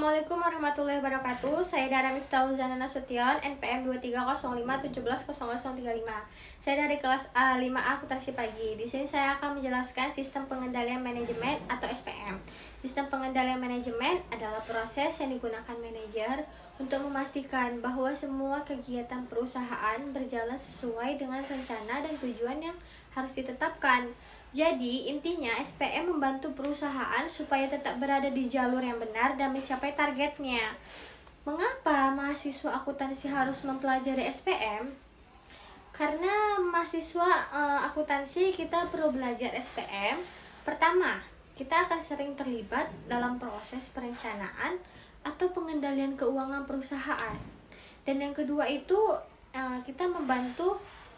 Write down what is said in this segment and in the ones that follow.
Assalamualaikum warahmatullahi wabarakatuh. Saya Dara Miftahuzana Nasution, NPM 2305170035. Saya dari kelas A5A Akuntansi Pagi. Di sini saya akan menjelaskan sistem pengendalian manajemen atau SPM. Sistem pengendalian manajemen adalah proses yang digunakan manajer untuk memastikan bahwa semua kegiatan perusahaan berjalan sesuai dengan rencana dan tujuan yang harus ditetapkan. Jadi, intinya SPM membantu perusahaan supaya tetap berada di jalur yang benar dan mencapai targetnya. Mengapa mahasiswa akuntansi harus mempelajari SPM? Karena mahasiswa akuntansi kita perlu belajar SPM. Pertama, kita akan sering terlibat dalam proses perencanaan atau pengendalian keuangan perusahaan. Dan yang kedua itu kita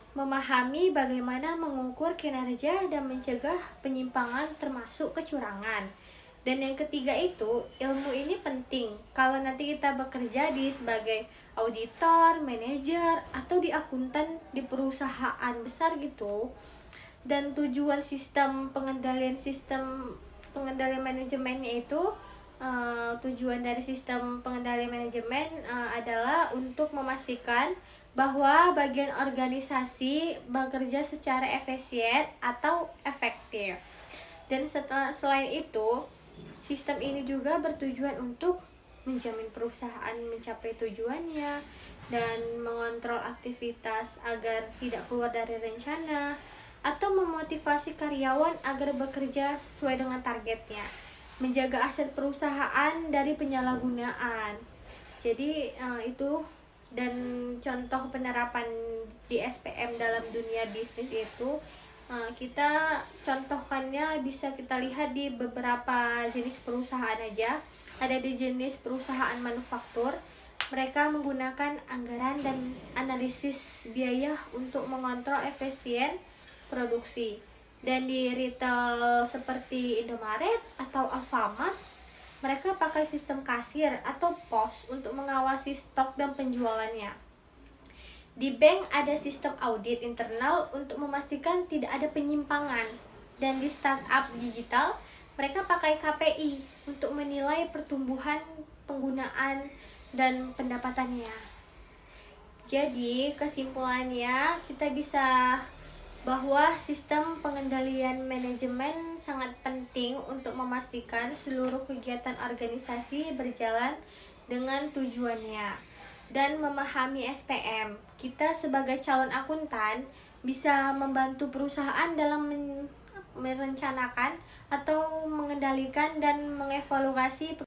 memahami bagaimana mengukur kinerja dan mencegah penyimpangan termasuk kecurangan. Dan yang ketiga itu, ilmu ini penting kalau nanti kita bekerja sebagai auditor, manajer, atau di akuntan di perusahaan besar gitu. Dan tujuan sistem pengendalian manajemennya itu, tujuan dari sistem pengendalian manajemen adalah untuk memastikan bahwa bagian organisasi bekerja secara efisien atau efektif. Dan selain itu, sistem ini juga bertujuan untuk menjamin perusahaan mencapai tujuannya dan mengontrol aktivitas agar tidak keluar dari rencana, atau memotivasi karyawan agar bekerja sesuai dengan targetnya, menjaga aset perusahaan dari penyalahgunaan. Jadi itu. Dan contoh penerapan di SPM dalam dunia bisnis itu kita contohkannya bisa kita lihat di beberapa jenis perusahaan aja. Ada di jenis perusahaan manufaktur, mereka menggunakan anggaran dan analisis biaya untuk mengontrol efisien produksi. Dan di retail seperti Indomaret atau Alfamart, mereka pakai sistem kasir atau pos untuk mengawasi stok dan penjualannya. Di bank ada sistem audit internal untuk memastikan tidak ada penyimpangan. Dan di startup digital, mereka pakai KPI untuk menilai pertumbuhan penggunaan dan pendapatannya. Jadi, kesimpulannya kita bisa bahwa sistem pengendalian manajemen sangat penting untuk memastikan seluruh kegiatan organisasi berjalan dengan tujuannya. Dan memahami SPM, kita sebagai calon akuntan bisa membantu perusahaan dalam merencanakan atau mengendalikan dan mengevaluasi